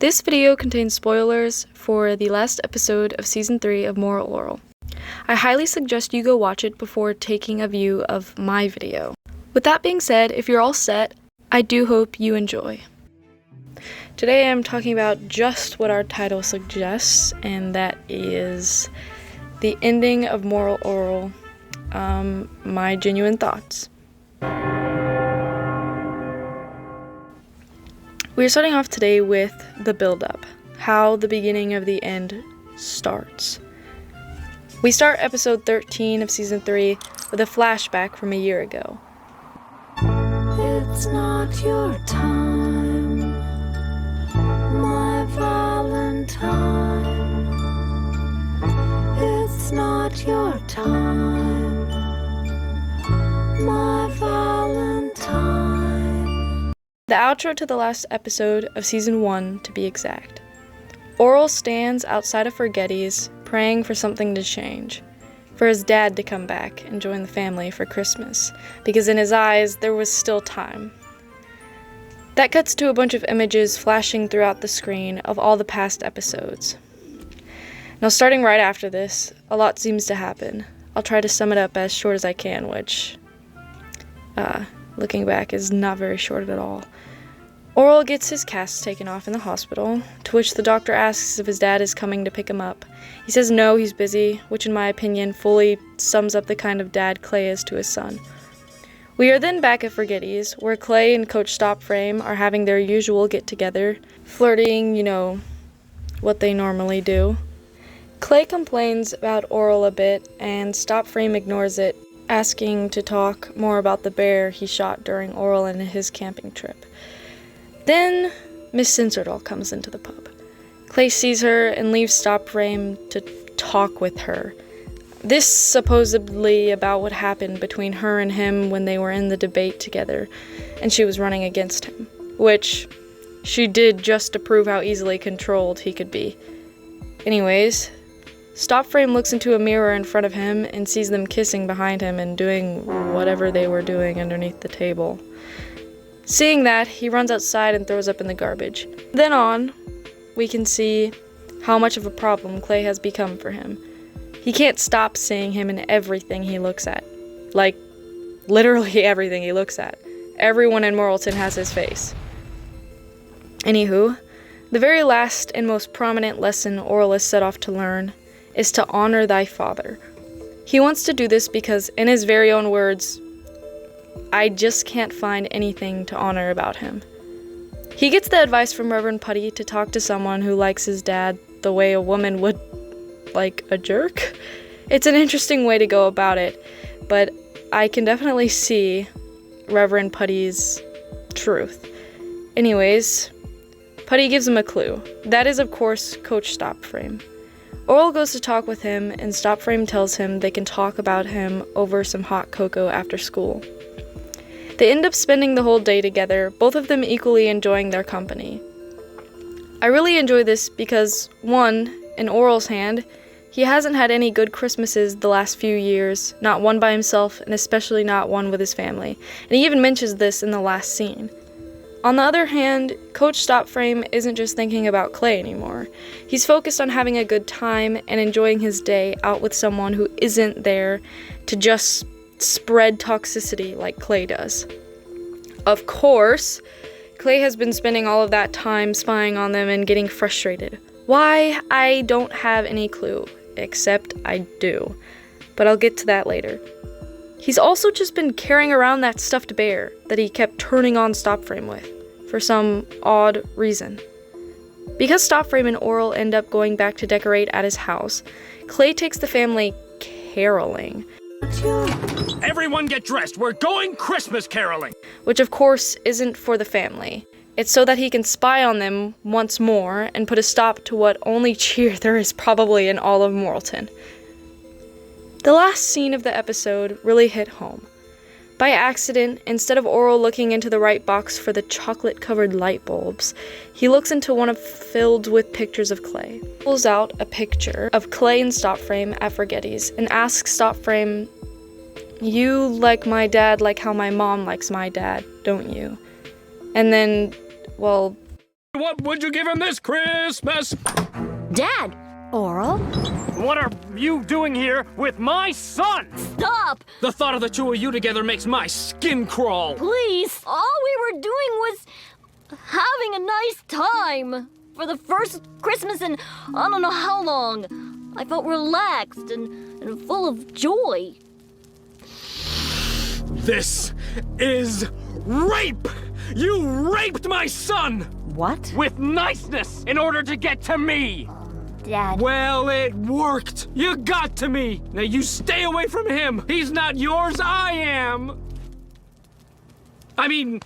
This video contains spoilers for the last episode of Season 3 of Orel. I highly suggest you go watch it before taking a view of my video. With that being said, if you're all set, I do hope you enjoy. Today I'm talking about just what our title suggests, and that is the ending of Orel, my genuine thoughts. We're starting off today with the buildup, how the beginning of the end starts. We start episode 13 of season 3 with a flashback from a year ago. It's not your time, my Valentine. It's not your time, my Valentine. The outro to the last episode of season 1, to be exact. Orel stands outside of Forgetty's, praying for something to change, for his dad to come back and join the family for Christmas, because in his eyes, there was still time. That cuts to a bunch of images flashing throughout the screen of all the past episodes. Now, starting right after this, a lot seems to happen. I'll try to sum it up as short as I can, which, looking back, is not very short at all. Orel gets his cast taken off in the hospital, to which the doctor asks if his dad is coming to pick him up. He says no, he's busy, which in my opinion fully sums up the kind of dad Clay is to his son. We are then back at Forgetty's, where Clay and Coach Stopframe are having their usual get-together, flirting, what they normally do. Clay complains about Orel a bit, and Stopframe ignores it, asking to talk more about the bear he shot during Orel and his camping trip. Then, Miss Cincerdoll comes into the pub. Clay sees her and leaves Stopframe to talk with her. This supposedly about what happened between her and him when they were in the debate together, and she was running against him, which she did just to prove how easily controlled he could be. Anyways, Stopframe looks into a mirror in front of him and sees them kissing behind him and doing whatever they were doing underneath the table. Seeing that, he runs outside and throws up in the garbage. Then on, we can see how much of a problem Clay has become for him. He can't stop seeing him in everything he looks at. Like, literally everything he looks at. Everyone in Morrilton has his face. Anywho, the very last and most prominent lesson Orel is set off to learn is to honor thy father. He wants to do this because, in his very own words, I just can't find anything to honor about him. He gets the advice from Reverend Putty to talk to someone who likes his dad the way a woman would like a jerk. It's an interesting way to go about it, but I can definitely see Reverend Putty's truth. Anyways, Putty gives him a clue. That is, of course, Coach Stopframe. Orel goes to talk with him, and Stopframe tells him they can talk about him over some hot cocoa after school. They end up spending the whole day together, both of them equally enjoying their company. I really enjoy this because, one, in Orel's hand, he hasn't had any good Christmases the last few years, not one by himself, and especially not one with his family, and he even mentions this in the last scene. On the other hand, Coach Stopframe isn't just thinking about Clay anymore. He's focused on having a good time and enjoying his day out with someone who isn't there to just spread toxicity like Clay does. Of course, Clay has been spending all of that time spying on them and getting frustrated. Why? I don't have any clue, except I do. But I'll get to that later. He's also just been carrying around that stuffed bear that he kept turning on Stopframe with, for some odd reason. Because Stopframe and Orel end up going back to decorate at his house, Clay takes the family caroling. Everyone get dressed, we're going Christmas caroling! Which of course isn't for the family. It's so that he can spy on them once more and put a stop to what only cheer there is probably in all of Morrilton. The last scene of the episode really hit home. By accident, instead of Orel looking into the right box for the chocolate-covered light bulbs, he looks into one filled with pictures of Clay. He pulls out a picture of Clay and Stopframe at Forgetty's and asks Stopframe, "You like my dad like how my mom likes my dad, don't you?" And then, well, What would you give him this Christmas? Dad! Orel? What are you doing here with my son? Stop! The thought of the two of you together makes my skin crawl. Please! All we were doing was having a nice time. For the first Christmas in I don't know how long. I felt relaxed and full of joy. This is rape! You raped my son! What? With niceness in order to get to me! Dad. Well, it worked! You got to me! Now you stay away from him! He's not yours, I am! I mean,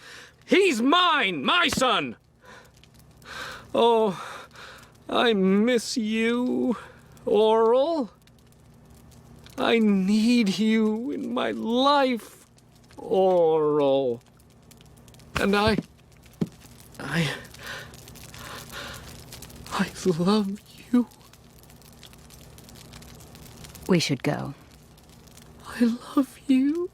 he's mine! My son! Oh, I miss you, Orel. I need you in my life, Orel. And I love you. We should go. I love you.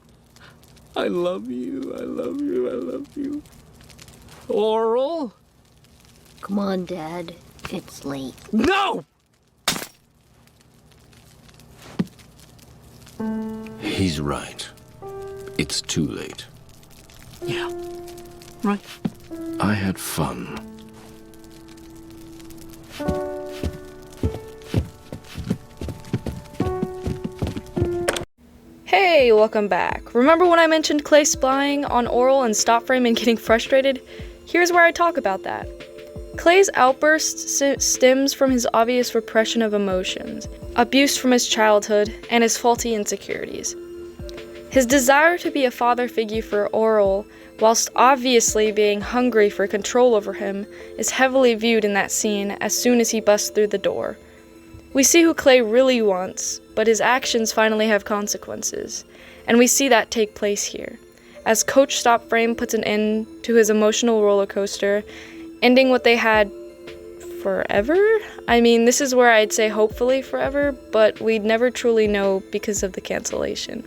I love you. I love you. I love you. Orel? Come on, Dad. It's late. No! He's right. It's too late. Yeah. Right. I had fun. Hey, welcome back. Remember when I mentioned Clay spying on Orel and Stopframe and getting frustrated? Here's where I talk about that. Clay's outburst stems from his obvious repression of emotions, abuse from his childhood, and his faulty insecurities. His desire to be a father figure for Orel, whilst obviously being hungry for control over him, is heavily viewed in that scene as soon as he busts through the door. We see who Clay really wants, but his actions finally have consequences, and we see that take place here, as Coach Stopframe puts an end to his emotional roller coaster, ending what they had forever? I mean, this is where I'd say hopefully forever, but we'd never truly know because of the cancellation.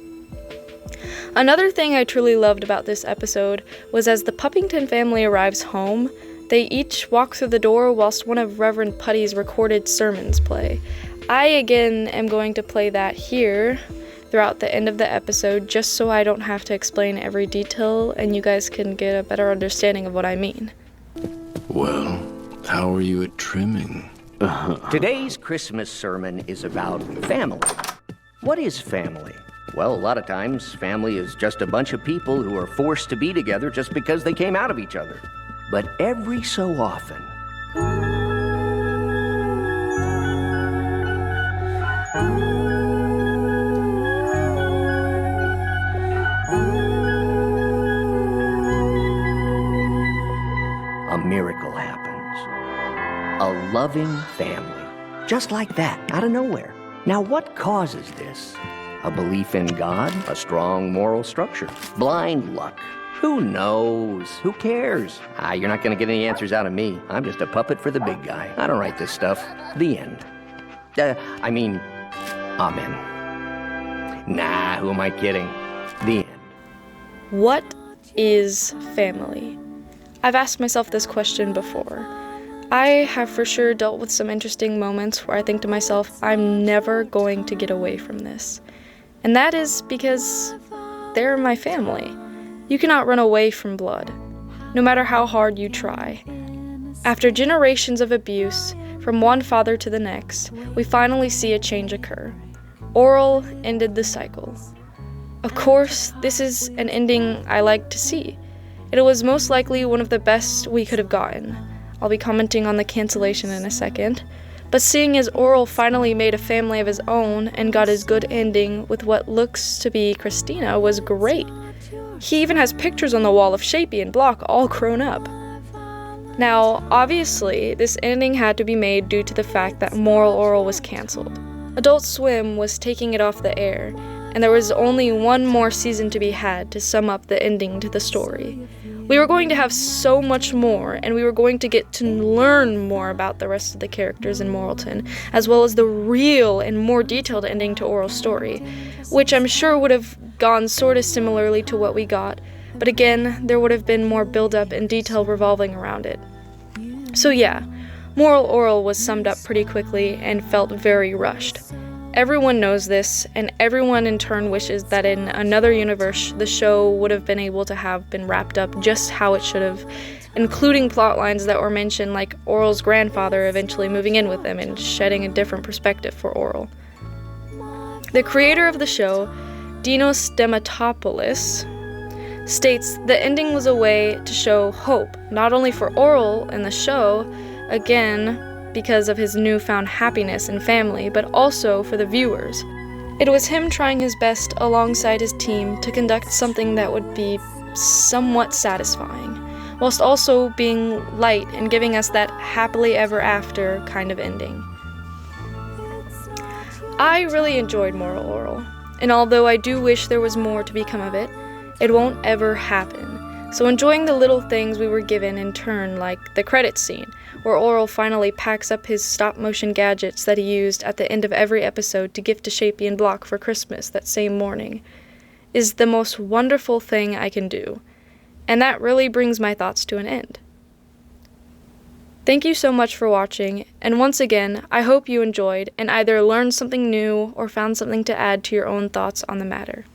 Another thing I truly loved about this episode was as the Puppington family arrives home, they each walk through the door whilst one of Reverend Putty's recorded sermons play. I again am going to play that here throughout the end of the episode just so I don't have to explain every detail and you guys can get a better understanding of what I mean. Well, how are you at trimming? Today's Christmas sermon is about family. What is family? Well, a lot of times, family is just a bunch of people who are forced to be together just because they came out of each other. But every so often, a miracle happens. A loving family. Just like that, out of nowhere. Now, what causes this? A belief in God? A strong moral structure? Blind luck? Who knows? Who cares? You're not gonna get any answers out of me. I'm just a puppet for the big guy. I don't write this stuff. The end. Amen. Nah, who am I kidding? The end. What is family? I've asked myself this question before. I have for sure dealt with some interesting moments where I think to myself, I'm never going to get away from this. And that is because they're my family. You cannot run away from blood, no matter how hard you try. After generations of abuse, from one father to the next, we finally see a change occur. Orel ended the cycle. Of course, this is an ending I like to see. It was most likely one of the best we could have gotten. I'll be commenting on the cancellation in a second. But seeing as Orel finally made a family of his own and got his good ending with what looks to be Christina was great. He even has pictures on the wall of Shapey and Block all grown up. Now, obviously, this ending had to be made due to the fact that Moral Orel was cancelled. Adult Swim was taking it off the air, and there was only one more season to be had to sum up the ending to the story. We were going to have so much more, and we were going to get to learn more about the rest of the characters in Moralton, as well as the real and more detailed ending to Orel's story, which I'm sure would have gone sort of similarly to what we got, but again, there would have been more build-up and detail revolving around it. So yeah, Moral Orel was summed up pretty quickly and felt very rushed. Everyone knows this, and everyone in turn wishes that in another universe the show would have been able to have been wrapped up just how it should have, including plot lines that were mentioned like Orel's grandfather eventually moving in with him and shedding a different perspective for Orel. The creator of the show, Dinos Dematopoulos, states the ending was a way to show hope, not only for Orel in the show, again because of his newfound happiness and family, but also for the viewers. It was him trying his best alongside his team to conduct something that would be somewhat satisfying, whilst also being light and giving us that happily ever after kind of ending. I really enjoyed Moral Orel, and although I do wish there was more to become of it, it won't ever happen. So enjoying the little things we were given in turn, like the credits scene, where Orel finally packs up his stop-motion gadgets that he used at the end of every episode to gift to Shapey and Block for Christmas that same morning, is the most wonderful thing I can do. And that really brings my thoughts to an end. Thank you so much for watching, and once again, I hope you enjoyed and either learned something new or found something to add to your own thoughts on the matter.